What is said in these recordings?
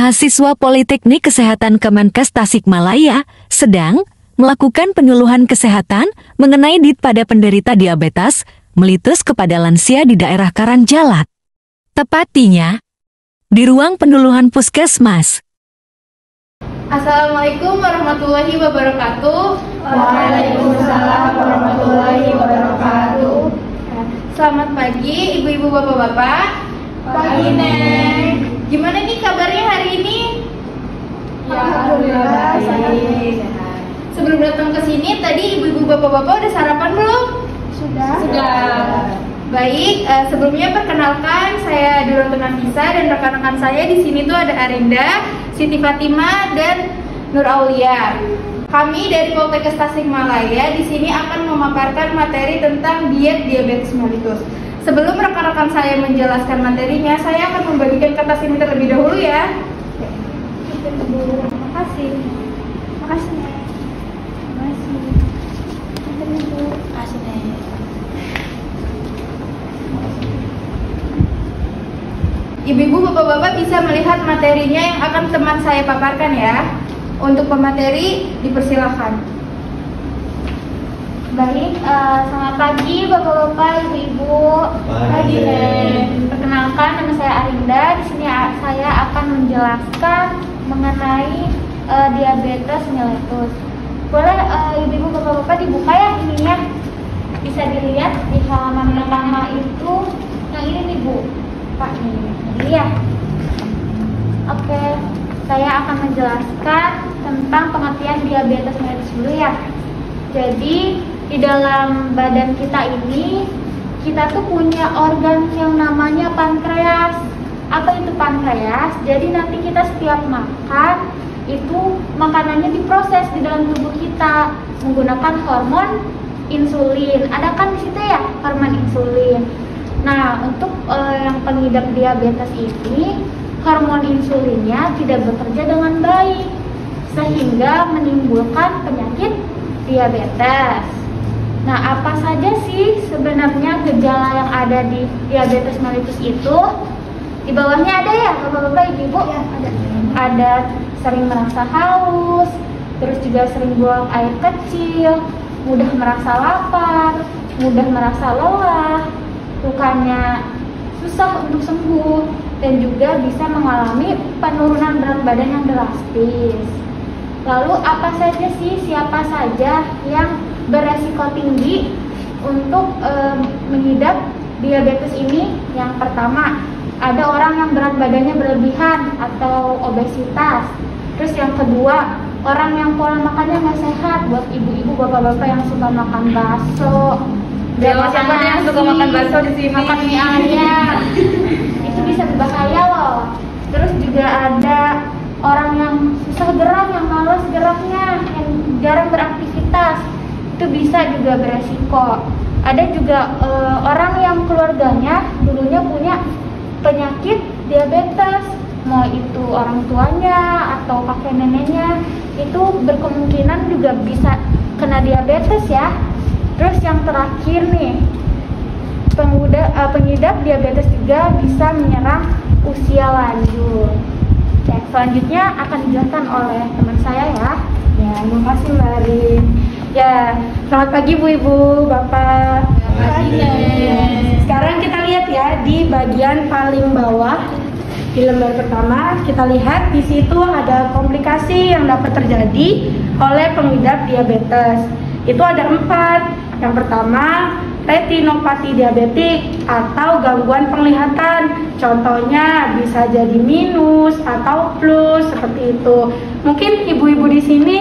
mahasiswa Politeknik Kesehatan Kemenkes Tasikmalaya sedang melakukan penyuluhan kesehatan mengenai DID pada penderita diabetes melitus kepada lansia di daerah Karangjalat. Tepatnya di ruang penyuluhan puskesmas. Assalamualaikum warahmatullahi wabarakatuh. Waalaikumsalam warahmatullahi wabarakatuh. Selamat pagi ibu-ibu bapak-bapak. Pagi, Neng. Gimana nih kabarnya hari ini? Ya, alhamdulillah baik. Sebelum datang ke sini tadi ibu-ibu bapak-bapak udah sarapan belum? Sudah. Baik, sebelumnya perkenalkan saya Duranto Nafisa dan rekan-rekan saya di sini tuh ada Arinda, Siti Fatima dan Nur Aulia. Kami dari Poltekkes Tasikmalaya di sini akan memaparkan materi tentang diet diabetes mellitus. Sebelum rekan-rekan saya menjelaskan materinya, saya akan membagikan kertas ini terlebih dahulu ya. Terima kasih. Terima kasih, Neng. Terima kasih. Terima kasih, Neng. Ibu-ibu, bapak-bapak bisa melihat materinya yang akan teman saya paparkan ya. Untuk pemateri, dipersilahkan. Baik, selamat pagi bapak-bapak, ibu-ibu. Pagi, Neng. Perkenalkan, nama saya Arinda. Di sini saya akan menjelaskan mengenai diabetes mellitus. Boleh ibu-ibu bapak-bapak dibuka ya ininya. Bisa dilihat di halaman pertama itu yang ini nih Bu. Pak nih, ya. Oke, saya akan menjelaskan tentang pengertian diabetes mellitus dulu ya. Jadi di dalam badan kita ini kita tuh punya organ yang namanya pankreas. Apa itu pankreas? Jadi nanti kita setiap makan itu makanannya diproses di dalam tubuh kita menggunakan hormon insulin. Ada kan di situ ya hormon insulin. Nah, untuk yang pengidap diabetes ini, hormon insulinnya tidak bekerja dengan baik, sehingga menimbulkan penyakit diabetes. Nah, apa saja sih sebenarnya gejala yang ada di diabetes mellitus itu? Di bawahnya ada ya, bapak-bapak, ibu-ibu? Ya, ada. Ada sering merasa haus, terus juga sering buang air kecil, mudah merasa lapar, mudah merasa lelah, bukannya susah untuk sembuh, dan juga bisa mengalami penurunan berat badan yang drastis. Lalu apa saja sih, siapa saja yang beresiko tinggi untuk mengidap diabetes ini? Yang pertama, ada orang yang berat badannya berlebihan atau obesitas. Terus yang kedua, orang yang pola makannya nggak sehat. Buat ibu-ibu, bapak-bapak yang suka makan bakso, Siapa yang suka makan bakso di sini? makan mie ayam, itu bisa berbahaya loh. Terus juga ada orang yang susah gerak, yang malas geraknya, yang jarang beraktivitas, itu bisa juga beresiko. Ada juga orang yang keluarganya dulunya punya penyakit diabetes, mau itu orang tuanya atau kakek neneknya, itu berkemungkinan juga bisa kena diabetes ya. Terus yang terakhir nih, pengidap diabetes juga bisa menyerang usia lanjut. Ya, selanjutnya akan dijelaskan oleh teman saya ya. Ya, terima kasih Mbak Arin. Ya, selamat pagi Bu Ibu, Bapak. Selamat pagi. Sekarang kita lihat ya di bagian paling bawah di lembar pertama, kita lihat di situ ada komplikasi yang dapat terjadi oleh pengidap diabetes. Itu ada 4. Yang pertama, retinopati diabetik atau gangguan penglihatan. Contohnya bisa jadi minus atau plus seperti itu. Mungkin ibu-ibu di sini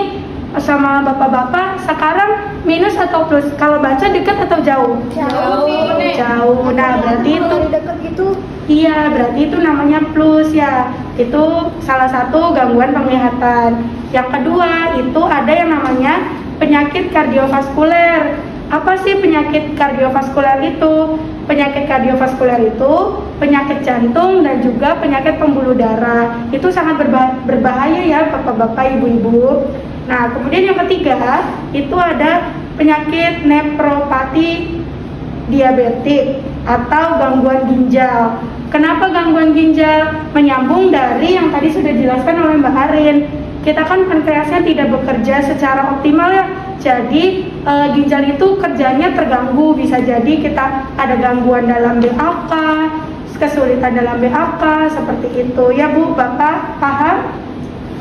sama bapak-bapak sekarang minus atau plus? Kalau baca dekat atau jauh? Jauh. Nah, berarti itu dekat gitu. iya, berarti itu namanya plus ya. Itu salah satu gangguan penglihatan. Yang kedua, itu ada yang namanya penyakit kardiovaskuler. Apa sih penyakit kardiovaskuler itu? Penyakit kardiovaskuler itu penyakit jantung dan juga penyakit pembuluh darah. Itu sangat berbahaya ya bapak-bapak, ibu-ibu. Nah, kemudian yang ketiga itu ada penyakit nefropati diabetik. atau gangguan ginjal. Kenapa gangguan ginjal? Menyambung dari yang tadi sudah dijelaskan oleh Mbak Arin. Kita kan pankreasnya tidak bekerja secara optimal ya. Jadi ginjal itu kerjanya terganggu. Bisa jadi kita ada gangguan dalam BAK, kesulitan dalam BAK, seperti itu. Ya Bu, Bapak paham?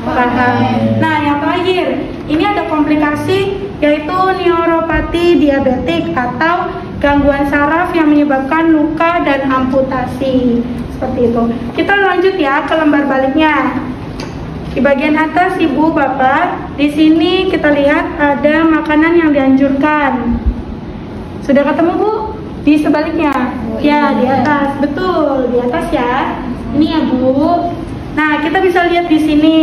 Paham. Nah, yang terakhir, ini ada komplikasi yaitu neuropati diabetik atau gangguan saraf yang menyebabkan luka dan amputasi. Seperti itu. Kita lanjut ya ke lembar baliknya. Di bagian atas Ibu Bapak, di sini kita lihat ada makanan yang dianjurkan. Sudah ketemu Bu? Di sebaliknya. Ya, di atas. Betul, di atas ya. Ini ya Bu. Nah, kita bisa lihat di sini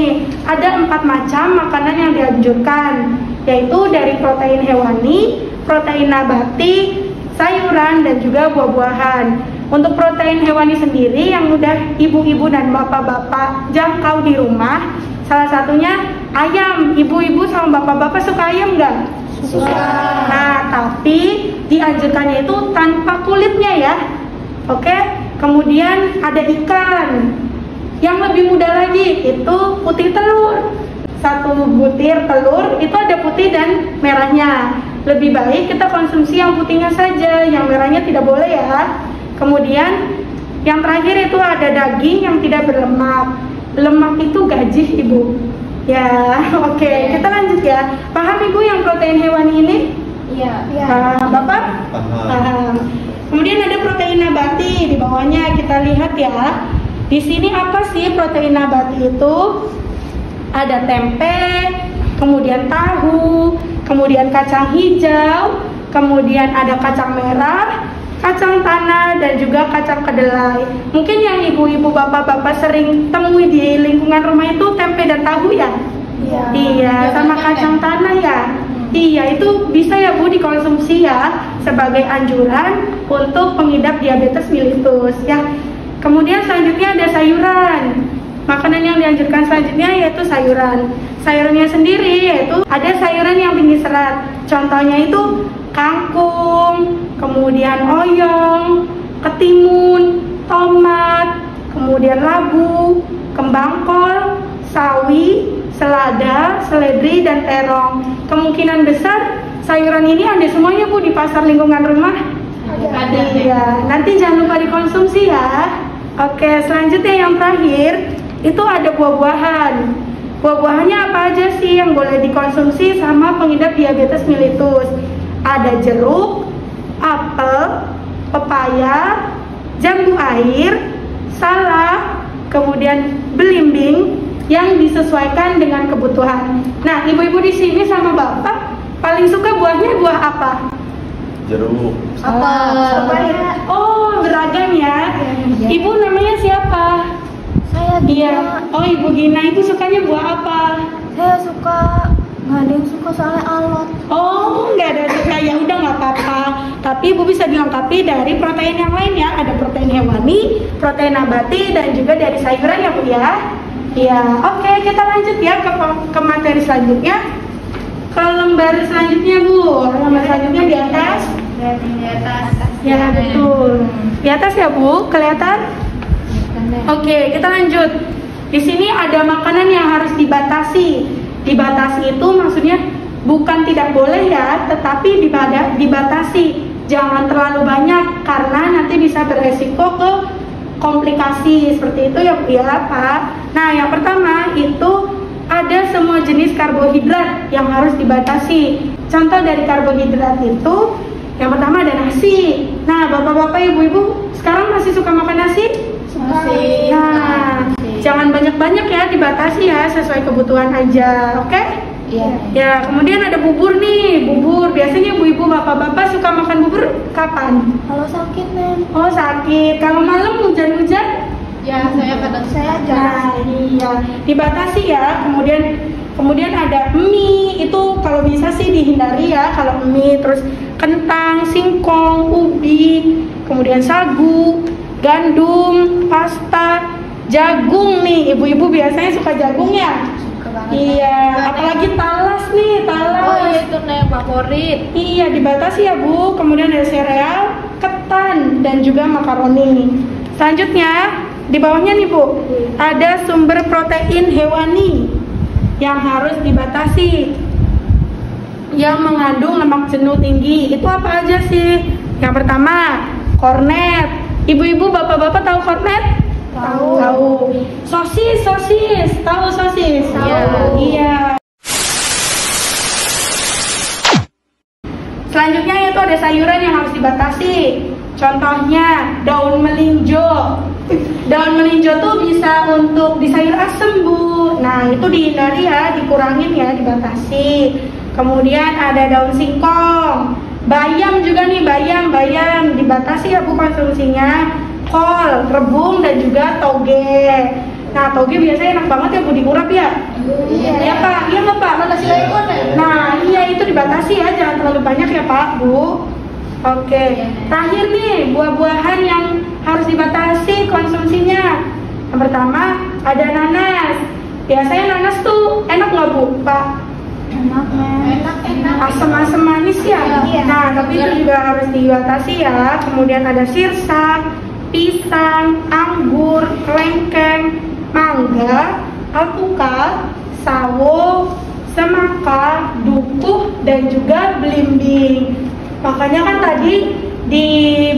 ada 4 macam makanan yang dianjurkan, yaitu dari protein hewani, protein nabati, sayuran, dan juga buah-buahan. Untuk protein hewani sendiri yang mudah ibu-ibu dan bapak-bapak jangkau di rumah, salah satunya ayam. Ibu-ibu sama bapak-bapak suka ayam nggak? Suka. Nah, tapi dianjurkannya itu tanpa kulitnya ya. Oke, kemudian ada ikan. Yang lebih mudah lagi itu putih telur. 1 butir telur itu ada putih dan merahnya. Lebih baik kita konsumsi yang putihnya saja, yang merahnya tidak boleh ya. Kemudian yang terakhir itu ada daging yang tidak berlemak. Lemak itu gaji Ibu. Ya, oke. Kita lanjut ya. Paham Ibu yang protein hewani ini? Iya. Bapak? Paham. Kemudian ada protein nabati di bawahnya, kita lihat ya. Di sini apa sih protein nabati itu? Ada tempe, kemudian tahu, kemudian kacang hijau, kemudian ada kacang merah, kacang tanah, dan juga kacang kedelai. Mungkin yang ibu-ibu bapak-bapak sering temui di lingkungan rumah itu tempe dan tahu ya? Iya, sama kacang tanah ya? Iya, itu bisa ya Bu dikonsumsi ya sebagai anjuran untuk pengidap diabetes mellitus ya. Kemudian selanjutnya ada sayuran. Makanan yang dianjurkan selanjutnya yaitu sayuran. Sayurannya sendiri yaitu ada sayuran yang tinggi serat. Contohnya itu kangkung, kemudian oyong, ketimun, tomat, kemudian labu, kembang kol, sawi, selada, seledri, dan terong. Kemungkinan besar sayuran ini ada semuanya Bu di pasar lingkungan rumah. Ada. Iya, nanti jangan lupa dikonsumsi ya. Oke, selanjutnya yang terakhir itu ada buah-buahan. Buah-buahannya apa aja sih yang boleh dikonsumsi sama pengidap diabetes mellitus? Ada jeruk, apel, pepaya, jambu air, salak, kemudian belimbing yang disesuaikan dengan kebutuhan. Nah, ibu-ibu di sini sama bapak paling suka buahnya buah apa? Jeruk. Pepaya. Oh, beragam ya. Ibu namanya siapa? Saya Iya. Oh, Ibu Gina itu sukanya buah apa? Saya suka, nggak ada yang suka soalnya alot. Oh, nggak ada suka, ya udah nggak apa-apa. Tapi Ibu bisa dilengkapi dari protein yang lain ya. Ada protein hewani, protein nabati, dan juga dari sayuran ya Bu ya. Iya. Oke, kita lanjut ya ke materi selanjutnya. Ke lembar selanjutnya Bu. Lembar selanjutnya di atas. Di atas. Ya betul. Di atas ya Bu, kelihatan? Oke, kita lanjut. Di sini ada makanan yang harus dibatasi. Dibatasi itu maksudnya bukan tidak boleh ya, tetapi dibatasi. Jangan terlalu banyak karena nanti bisa beresiko ke komplikasi seperti itu ya Bu ya Pak. Nah, yang pertama itu ada semua jenis karbohidrat yang harus dibatasi. Contoh dari karbohidrat itu yang pertama ada nasi. Nah, bapak-bapak, ibu-ibu sekarang masih suka makan nasi? Masih. Nah, jangan banyak-banyak ya, dibatasi ya, sesuai kebutuhan aja, oke? Iya. Ya, kemudian ada bubur nih, bubur. Biasanya ibu-ibu, bapak-bapak suka makan bubur kapan? Kalau sakit Nen. Oh, sakit. Kalau malam hujan-hujan? Ya, saya kadang saya Nah, iya, dibatasi ya. Kemudian ada mie, itu kalau bisa sih dihindari ya. Kalau mie, terus kentang, singkong, ubi, kemudian sagu, gandum, pasta, jagung nih. Ibu-ibu biasanya suka jagung ya? suka banget. Iya, apalagi talas nih, talas. Oh iya, itu Nen favorit. Iya, dibatasi ya Bu. Kemudian ada sereal, ketan, instan dan juga makaroni. Selanjutnya di bawahnya nih Bu, ada sumber protein hewani yang harus dibatasi, yang mengandung lemak jenuh tinggi. Itu apa aja sih? Yang pertama, kornet. Ibu-ibu, bapak-bapak tahu kornet? Tahu. Sosis. Tahu sosis? Tahu. Iya. Selanjutnya itu ada sayuran yang harus dibatasi. Contohnya daun melinjo. Daun melinjo tuh bisa untuk di sayur asem Bu. Nah itu dihindari ya, dikurangin ya, dibatasi. Kemudian ada daun singkong. Bayam juga nih, bayam dibatasi ya Bu konsumsinya. Kol, rebung dan juga toge. Nah toge biasanya enak banget ya Bu diurap ya. Iya Pak, iya nggak Pak? Nah iya itu dibatasi ya, jangan terlalu banyak ya Pak Bu. Oke, terakhir nih buah-buahan yang harus dibatasi konsumsinya. Yang pertama ada nanas. Biasanya nanas tuh enak nggak Bu Pak? Enak. Asam-asam manis ya. Nah tapi itu juga harus dibatasi ya. Kemudian ada sirsak, pisang, anggur, kelengkeng, mangga, alpukat, sawo, semangka, dukuh, dan juga belimbing. Makanya kan tadi di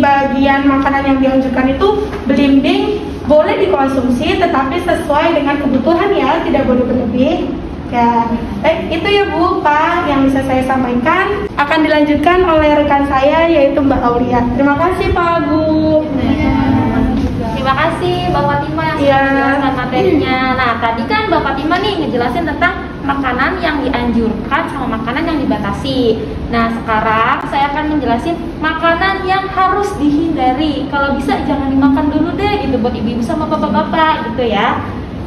bagian makanan yang dianjurkan itu belimbing boleh dikonsumsi tetapi sesuai dengan kebutuhan ya, tidak boleh berlebih. Ya, baik itu ya Bu, Pak yang bisa saya sampaikan. Akan dilanjutkan oleh rekan saya yaitu Mbak Aulia. Terima kasih Pak Bu. Terima kasih Mbak Fatima yang sudah menjelaskan materinya. Nah tadi kan Mbak Fatima nih ngejelasin tentang makanan yang dianjurkan sama makanan yang dibatasi. Nah sekarang saya akan menjelasin makanan yang harus dihindari. Kalau bisa jangan dimakan dulu deh gitu buat ibu-ibu sama bapak-bapak gitu ya.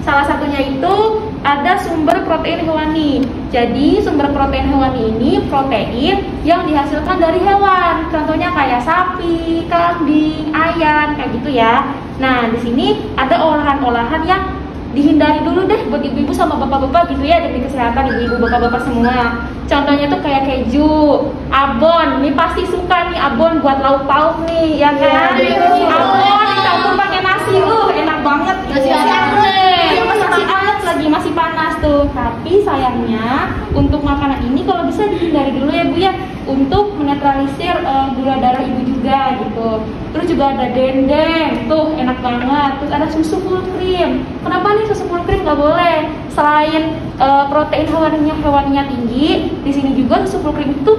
Salah satunya itu ada sumber protein hewani. Jadi sumber protein hewani ini protein yang dihasilkan dari hewan. Contohnya kayak sapi, kambing, ayam kayak gitu ya. Nah di sini ada olahan-olahan yang dihindari dulu deh buat ibu-ibu sama bapak-bapak gitu ya, demi kesehatan ibu-ibu bapak-bapak semua. Contohnya tuh kayak keju, abon. Ini pasti suka nih abon buat lauk pauk nih, ya kan? Abon dicampur pakai nasi, enak banget. Nasi anget lagi, masih panas tuh. Tapi sayangnya untuk makanan ini kalau bisa dihindari dulu ya Bu ya, untuk menetralisir gula darah ibu juga gitu. Terus juga ada dendeng, tuh enak banget. Terus ada susu full cream. Kenapa nih susu full cream nggak boleh? Selain protein hewaninya tinggi, di sini juga susu full cream itu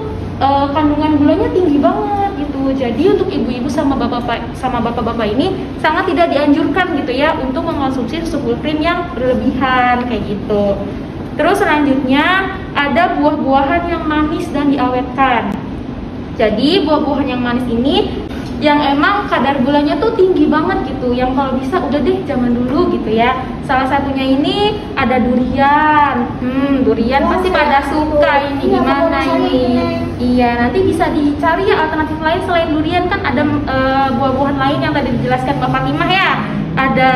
kandungan gulanya tinggi banget gitu. Jadi untuk ibu-ibu sama bapak-bapak ini sangat tidak dianjurkan gitu ya untuk mengonsumsi susu full cream yang berlebihan kayak gitu. Terus selanjutnya ada buah-buahan yang manis dan diawetkan. Jadi buah-buahan yang manis ini yang emang kadar gulanya tuh tinggi banget gitu, yang kalau bisa udah deh jangan dulu gitu ya. Salah satunya ini ada durian. Durian pasti pada suka ini, gimana ini? Iya, nanti bisa dicari ya alternatif lain selain durian. Kan ada buah-buahan lain yang tadi dijelaskan Mbak Fatimah ya. Ada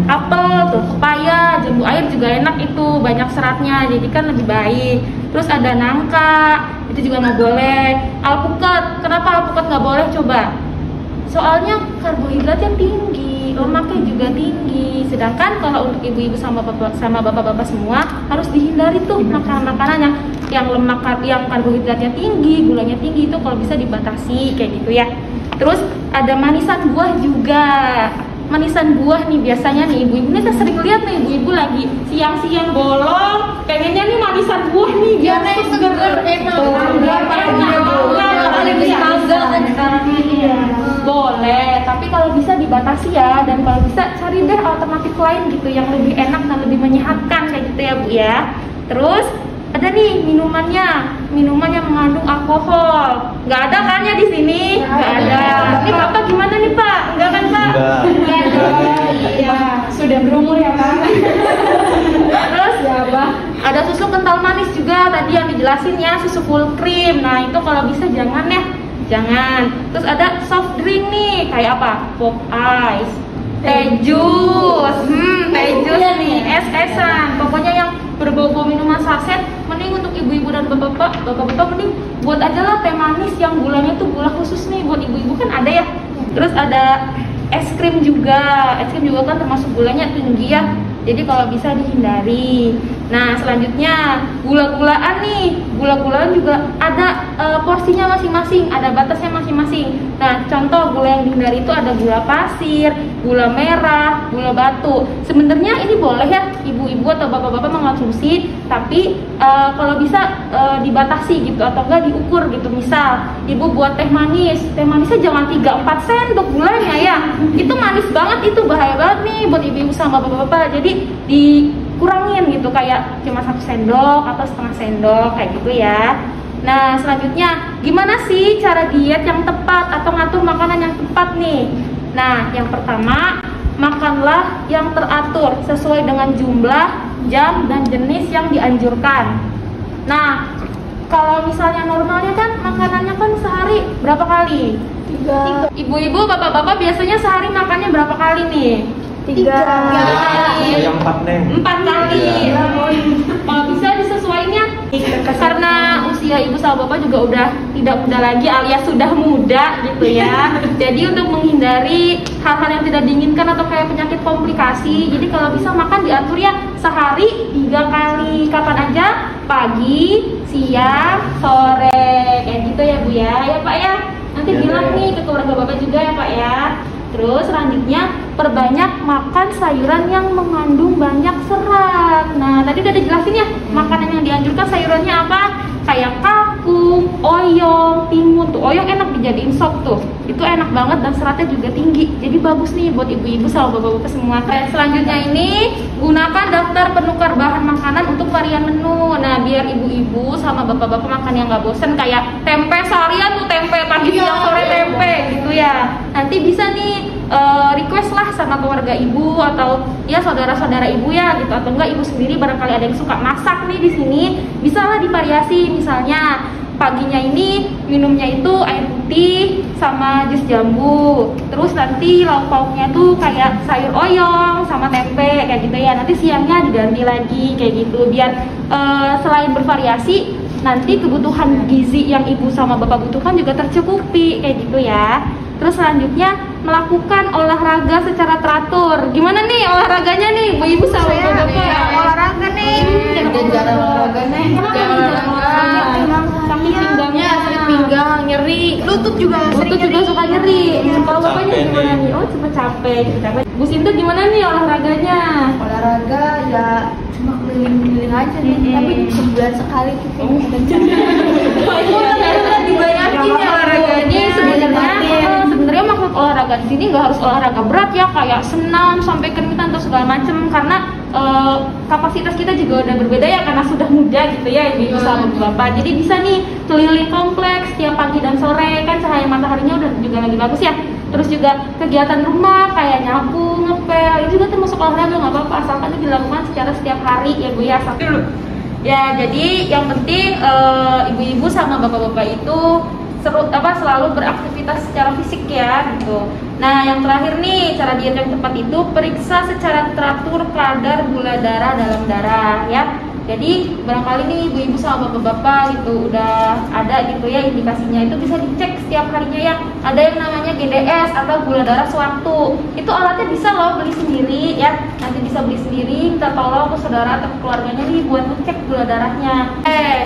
apel, tuh pepaya, jambu air juga enak itu, banyak seratnya, jadi kan lebih baik. Terus ada nangka, itu juga nggak boleh. Alpukat, kenapa alpukat nggak boleh coba? Soalnya karbohidratnya tinggi, lemaknya juga tinggi. Sedangkan kalau untuk ibu-ibu sama bapak-bapak semua harus dihindari tuh makanan-makanan yang karbohidratnya tinggi, gulanya tinggi, itu kalau bisa dibatasi kayak gitu ya. Terus ada manisan buah juga. Manisan buah nih biasanya nih ibu-ibu nih saya sering lihat nih ibu-ibu lagi siang-siang bolong pengennya nih manisan buah nih biar seger enak. Boleh, tapi kalau bisa dibatasi ya, dan kalau bisa cari deh alternatif lain gitu yang lebih enak dan lebih menyehatkan kayak gitu ya Bu ya. Terus ada nih minuman yang mengandung alkohol. Nggak ada kan ya di sini? Nggak ada. Ini Bapak gimana nih Pak? Enggak kan Pak? Iya, sudah berumur ya Pak. Terus ya Pak, ada susu kental manis juga tadi yang dijelasin ya, susu full cream. Nah itu kalau bisa jangan ya, jangan. Terus ada soft drink nih, kayak apa? Pop ice, teh jus nih, es-esan. Pokoknya yang berbau-bau minuman saset, mending untuk ibu-ibu dan bapak-bapak mending buat aja lah teh manis yang gulanya tuh gula khusus nih buat ibu-ibu kan ada ya. Terus ada es krim juga kan termasuk gulanya tinggi ya. Jadi kalau bisa dihindari. Nah selanjutnya gula-gulaan nih, gula-gulaan juga ada porsinya masing-masing, ada batasnya masing-masing. Nah contoh gula yang dihindari itu ada gula pasir, gula merah, gula batu. Sebenarnya ini boleh ya ibu-ibu atau bapak-bapak mengonsumsi, tapi kalau bisa dibatasi gitu atau enggak diukur gitu. Misal ibu buat teh manisnya jangan 3-4 sendok gulanya ya. Itu manis banget, itu bahaya banget nih buat ibu-ibu sama bapak-bapak. Jadi dikurangin gitu, kayak cuma 1 sendok atau setengah sendok kayak gitu ya. Nah selanjutnya gimana sih cara diet yang tepat atau ngatur makanan yang tepat nih? Nah yang pertama, makanlah yang teratur sesuai dengan jumlah, jam, dan jenis yang dianjurkan. Nah kalau misalnya normalnya kan makanannya kan sehari berapa kali? 3. Ibu-ibu, bapak-bapak biasanya sehari makannya berapa kali nih? 3 kali. Yang 4 nih. 4 kali. Kalau bisa disesuainya karena usia ibu sama bapak juga udah tidak muda lagi alias sudah muda gitu ya. Jadi untuk menghindari hal-hal yang tidak diinginkan atau kayak penyakit komplikasi, jadi kalau bisa makan diatur ya sehari 3 kali. Kapan aja? Pagi, siang, sore kayak gitu ya Bu ya. Ya Pak ya. Nanti bilang nih ke keluarga bapak juga ya Pak ya. Terus selanjutnya perbanyak makan sayuran yang mengandung banyak serat. Nah tadi udah dijelasin ya makanan yang dianjurkan sayurannya apa? Kayak kangkung, oyong, timun. Tuh oyong enak dijadiin sop tuh. Itu enak banget dan seratnya juga tinggi. Jadi bagus nih buat ibu-ibu sama bapak-bapak semua. Dan selanjutnya ini gunakan daftar penukar bahan makanan untuk varian menu. Nah biar ibu-ibu sama bapak-bapak makan yang gak bosen, kayak tempe seharian tuh tempe pagi siang sore tempe gitu ya. Nanti bisa nih request lah sama keluarga ibu atau ya saudara-saudara ibu ya gitu, atau enggak ibu sendiri barangkali ada yang suka masak nih di sini, bisa lah divariasi. Misalnya paginya ini minumnya itu air putih sama jus jambu, terus nanti lauk pauknya tuh kayak sayur oyong sama tempe kayak gitu ya. Nanti siangnya diganti lagi kayak gitu, biar selain bervariasi nanti kebutuhan gizi yang ibu sama bapak butuhkan juga tercukupi kayak gitu ya. Terus selanjutnya melakukan olahraga secara teratur. Gimana nih olahraganya nih Bu Ibu sama bapak? Olahraga nih. Jarang olahraga nih. Sakit pinggangnya, sakit pinggang, nyeri. Lutut juga suka nyeri. Kalau bapaknya gimana nih? Oh cepet capek. Bu Sinta gimana nih olahraganya? Olahraga ya cuma keliling-keliling aja nih, tapi sebulan sekali gitu. Dibanyakin ya olahraganya. Sebenarnya maksud olahraga di sini nggak harus olahraga berat ya, kayak senam sampai keringetan atau segala macem, karena kapasitas kita juga udah berbeda ya karena sudah muda gitu ya ibu sama bapak. Jadi bisa nih keliling kompleks tiap pagi dan sore, kan cahaya mataharinya udah juga lagi bagus ya. Terus juga kegiatan rumah kayak nyapu, ngepel, itu juga termasuk olahraga, nggak apa-apa asalkan itu dilakukan secara setiap hari ya Bu ya. Ya jadi yang penting ibu-ibu sama bapak-bapak itu selalu beraktivitas secara fisik ya gitu. Nah yang terakhir nih cara diet yang tepat itu periksa secara teratur kadar gula darah dalam darah ya. Jadi barangkali nih ibu-ibu sama bapak-bapak gitu udah ada gitu ya indikasinya, itu bisa dicek setiap harinya ya. Ada yang namanya GDS atau gula darah sewaktu. Itu alatnya bisa loh beli sendiri ya. Nanti bisa beli sendiri, minta tolong ke saudara atau keluarganya nih buat ngecek gula darahnya.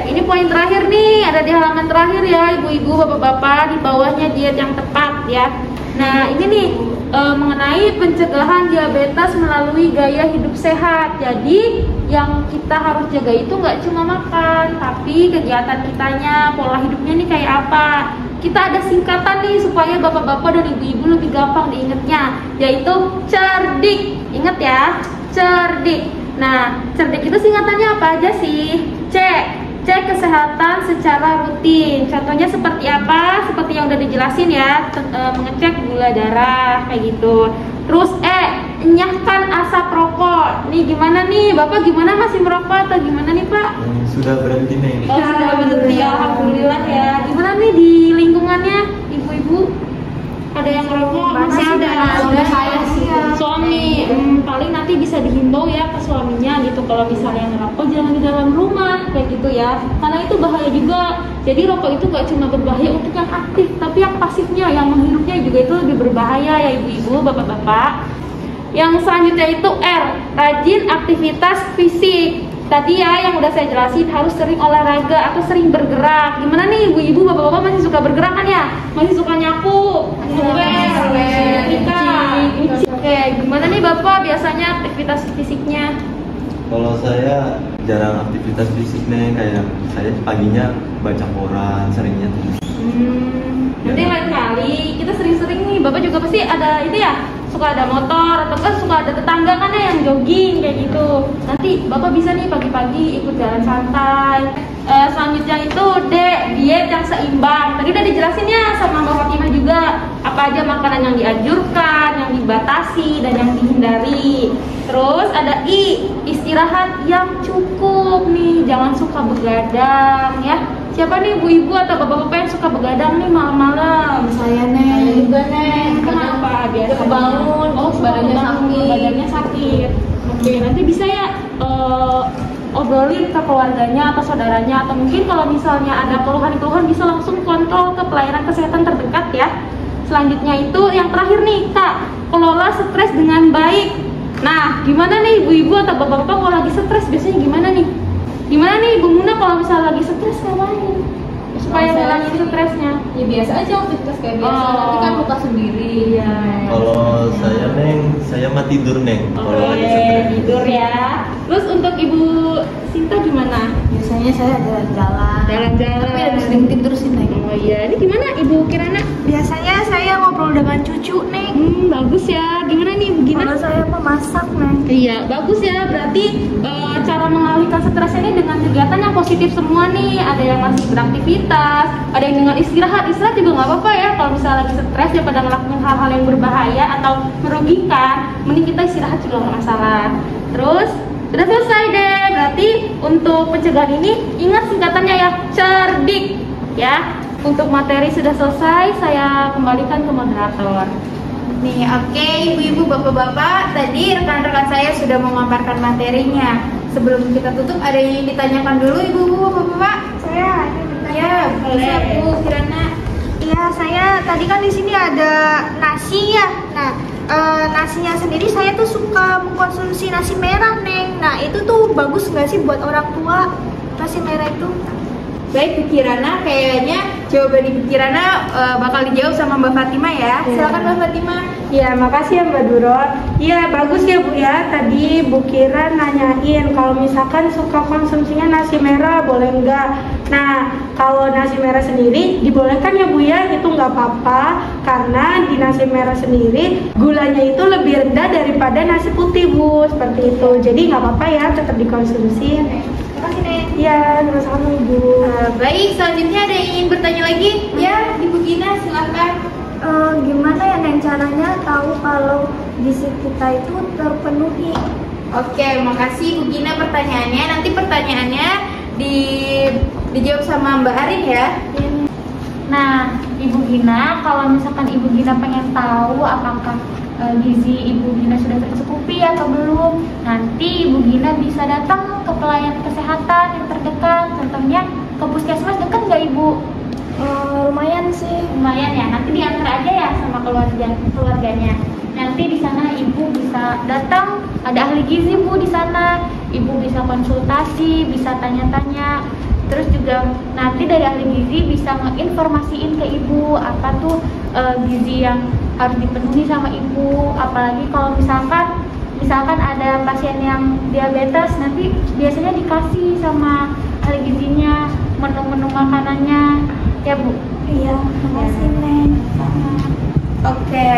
Ini poin terakhir nih, ada di halaman terakhir ya ibu-ibu bapak-bapak, di bawahnya diet yang tepat ya. Nah ini nih mengenai pencegahan diabetes melalui gaya hidup sehat. Jadi yang kita harus jaga itu nggak cuma makan, tapi kegiatan kitanya, pola hidupnya nih kayak apa. Kita ada singkatan nih supaya bapak-bapak dan ibu-ibu lebih gampang diingetnya, yaitu CERDIK. Ingat ya, CERDIK. Nah, CERDIK itu singkatannya apa aja sih? Cek kesehatan secara rutin. Contohnya seperti apa? Seperti yang udah dijelasin ya, mengecek gula darah kayak gitu. Terus enyahkan asap rokok. Nih gimana nih, Bapak gimana, masih merokok atau gimana nih Pak? Sudah berhenti nih. Oh sudah berhenti, alhamdulillah ya. Gimana nih di lingkungannya ibu-ibu? Ada yang merokok? Masih ada. Sudah saya sih. Suami paling nanti bisa dihimbau ya ke suaminya gitu, kalau misalnya ngerokok jangan di dalam rumah kayak gitu ya, karena itu bahaya juga. Jadi rokok itu gak cuma berbahaya untuk yang aktif, tapi yang pasifnya, yang menghirupnya juga itu lebih berbahaya ya ibu-ibu, bapak-bapak. Yang selanjutnya itu R, rajin aktivitas fisik. Tadi ya yang udah saya jelasin, harus sering olahraga atau sering bergerak. Gimana nih ibu-ibu, bapak-bapak masih suka bergerak kan ya? Masih suka nyapu, Oke, gimana nih bapak biasanya aktivitas fisiknya? Kalau saya jarang aktivitas fisiknya, kayak saya paginya baca koran seringnya tuh. Nanti lain kali kita sering-sering nih, bapak juga pasti ada itu ya, suka ada motor atau kan suka ada tetangga kan ya yang jogging kayak gitu. Nanti bapak bisa nih pagi-pagi ikut jalan santai. Selanjutnya itu D, diet yang seimbang. Tadi udah dijelasin ya sama Mbak Fatimah juga, apa aja makanan yang dianjurkan, yang dibatasi dan yang dihindari. Terus ada I, istirahat yang cukup nih, jangan suka begadang ya. Siapa nih ibu-ibu atau bapak-bapak yang suka begadang nih malam-malam? Saya Neng. Juga Neng. Kenapa? Biasa kebangun, badannya sakit. Oke, nanti bisa ya obrolin ke keluarganya atau saudaranya, atau mungkin kalau misalnya ada keluhan-keluhan bisa langsung kontrol ke pelayanan kesehatan terdekat ya. Selanjutnya itu yang terakhir nih Kak, kelola stres dengan baik. Nah, gimana nih ibu-ibu atau bapak-bapak kalau lagi stres biasanya gimana nih? Gimana nih Ibu Muna kalau misalnya lagi stres ngapain? Supaya ngilangin stresnya? Ya biasa aja aktivitas kayak biasa, nanti kan lupa sendiri. Iya. Kalau saya Neng, saya mah tidur Neng. Kalau lagi stres. Tidur ya. Terus untuk Ibu Sinta gimana? Biasanya saya jalan-jalan. Jalan-jalan. Tapi lebih sering tidur sih Neng. Oh iya, ini gimana Ibu Kirana? Biasanya saya ngobrol dengan cucu, Neng. Bagus ya. Gimana nih Ibu Gina? Kalau saya memasak, Neng. Iya, bagus ya. Berarti cara mengalihkan stres ini dengan kegiatan yang positif semua nih. Ada yang masih beraktivitas, ada yang dengan istirahat. Istirahat juga nggak apa-apa ya. Kalau misalnya lagi stres daripada ngelakuin hal-hal yang berbahaya atau merugikan, mending kita istirahat juga nggak masalah. Terus sudah selesai deh. Berarti untuk pencegahan ini ingat singkatannya ya, cerdik ya. Untuk materi sudah selesai, saya kembalikan ke moderator. Nih, oke, ibu-ibu, bapak-bapak, tadi rekan-rekan saya sudah memaparkan materinya. Sebelum kita tutup, ada yang ditanyakan dulu ibu-ibu, bapak-bapak? Saya ada bertanya. Ya, boleh Bu Kirana. Iya, saya tadi kan di sini ada nasi ya. Nah, nasinya sendiri saya tuh suka mengkonsumsi nasi merah, Neng. Nah, itu tuh bagus nggak sih buat orang tua, nasi merah itu? Baik, Bu Kirana, kayaknya jawaban Ibu Kirana bakal dijawab sama Mbak Fatimah ya. Silakan Mbak Fatimah. Ya, makasih ya Mbak Duro. Iya, bagus ya Bu ya. Tadi Bu Kira nanyain kalau misalkan suka konsumsinya nasi merah boleh enggak. Nah, kalau nasi merah sendiri dibolehkan ya Bu ya, itu nggak apa-apa. Karena di nasi merah sendiri gulanya itu lebih rendah daripada nasi putih Bu, seperti itu. Jadi nggak apa-apa ya, tetap dikonsumsi. Terima kasih Neng. Iya, sama-sama Ibu. Baik, selanjutnya ada yang ingin bertanya lagi? Ya, Ibu Gina, silahkan. Gimana ya Neng caranya tahu kalau gizi kita itu terpenuhi? Oke, makasih Bu Gina pertanyaannya. Nanti pertanyaannya dijawab sama Mbak Arin ya. Nah, Ibu Gina, kalau misalkan Ibu Gina pengen tahu apakah gizi Ibu Gina sudah tercukupi atau belum, nanti Ibu Gina bisa datang ke pelayanan kesehatan yang terdekat, contohnya ke puskesmas. Dekat nggak Ibu? Lumayan sih. Lumayan ya, nanti diantar aja ya sama keluarganya. Nanti di sana Ibu bisa datang, ada ahli gizi Bu di sana. Ibu bisa konsultasi, bisa tanya-tanya. Terus juga nanti dari ahli gizi bisa ngeinformasiin ke Ibu apa tuh gizi yang harus dipenuhi sama Ibu. Apalagi kalau misalkan ada pasien yang diabetes, nanti biasanya dikasih sama ahli gizinya menu-menu makanannya ya Bu. Iya, makasih Neng. Oke,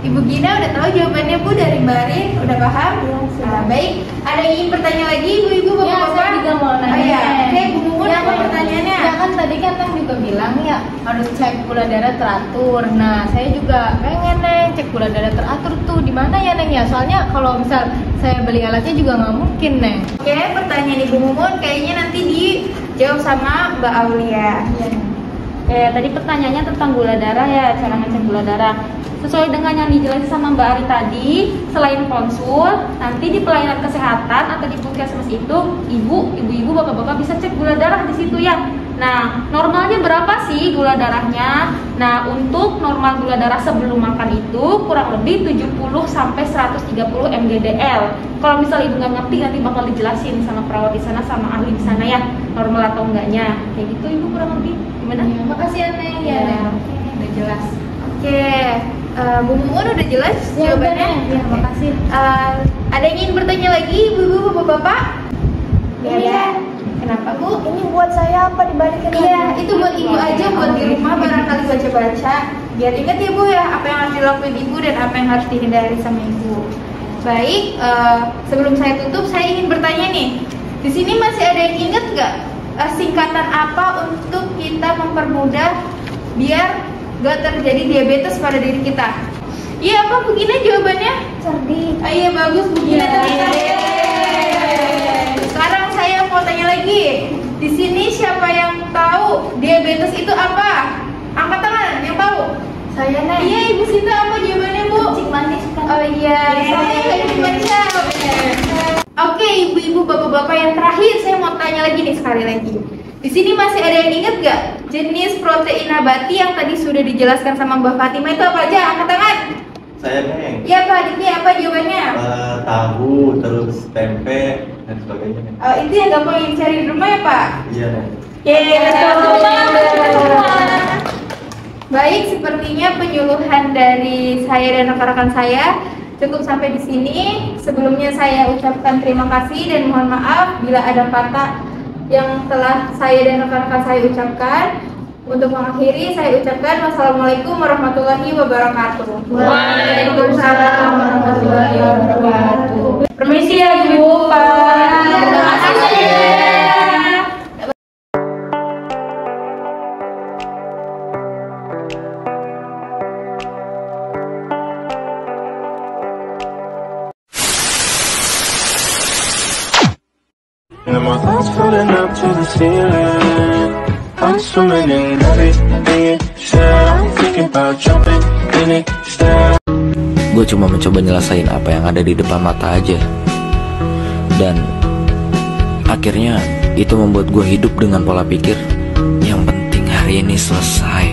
Ibu Gina udah tahu jawabannya Bu dari Mbak Arin, udah paham? Iya, sudah. Baik, ada yang ingin bertanya lagi Ibu-ibu, bapak-bapak? saya juga mau nanya. Oh iya, oke Bu Mumun, apa pertanyaannya? Ya kan tadi kan Neng juga bilang ya harus cek gula darah teratur. Nah, saya juga pengen Neng cek gula darah teratur tuh di mana ya Neng ya? Soalnya kalau misal saya beli alatnya juga nggak mungkin Neng. Oke, pertanyaan Ibu Mumun kayaknya nanti dijawab sama Mbak Aulia. Oke, tadi pertanyaannya tentang gula darah ya, cara ngecek gula darah. Sesuai dengan yang dijelasin sama Mbak Ari tadi, selain konsul, nanti di pelayanan kesehatan atau di puskesmas itu, ibu-ibu, bapak-bapak bisa cek gula darah di situ ya. Nah, normalnya berapa sih gula darahnya? Nah, untuk normal gula darah sebelum makan itu kurang lebih 70 sampai 130 mgdl. Kalau misal ibu nggak ngerti, nanti bakal dijelasin sama perawat di sana, sama ahli di sana ya, normal atau enggaknya. Kayak gitu ibu kurang lebih. Gimana? Ya, makasih ya Neng ya. Udah jelas. Oke, Bu Mumun udah jelas jawabannya? Ya, makasih. Ada yang ingin bertanya lagi, ibu-ibu, bapak-bapak? Ya. Kenapa Bu? Ini buat saya apa dibalikin? Iya, itu buat ibu aja, buat di rumah barangkali baca-baca. Biar ingat ya Bu ya, apa yang harus dilakuin ibu dan apa yang harus dihindari sama ibu. Baik, sebelum saya tutup, saya ingin bertanya nih. Di sini masih ada yang ingat nggak singkatan apa untuk kita mempermudah biar nggak terjadi diabetes pada diri kita? Iya, apa begini jawabannya? Cerdik. Iya bagus begini. Sekarang saya mau tanya lagi. Di sini siapa yang tahu diabetes itu apa? Angkat tangan yang tahu. Saya Neng. Iya, Ibu Sinta, apa jawabannya Bu? Kencing manis kan. Oh iya, saya kencing manis. Oke, ibu-ibu, bapak-bapak yang terakhir saya mau tanya lagi nih sekali lagi. Di sini masih ada yang ingat gak jenis protein nabati yang tadi sudah dijelaskan sama Mbak Fatima itu apa aja? Angkat tangan. Saya Neng. Iya Pak, ini apa jawabannya? Tahu, terus tempe dan sebagainya. Neng. Itu yang gampang dicari di rumah ya Pak? Iya Neng. Baik, sepertinya penyuluhan dari saya dan rekan-rekan saya cukup sampai di sini. Sebelumnya saya ucapkan terima kasih dan mohon maaf bila ada kata yang telah saya dan rekan-rekan saya ucapkan. Untuk mengakhiri, saya ucapkan wassalamualaikum warahmatullahi wabarakatuh. Waalaikumsalam warahmatullahi wabarakatuh. Permisi ya Ibu, Pak. Terima kasih. And my thoughts floating up to the ceiling. I'm swimming in everything you said. I'm thinking about jumping in it instead. Gue cuma mencoba nyelesain apa yang ada di depan mata aja. Dan akhirnya itu membuat gue hidup dengan pola pikir yang penting hari ini selesai.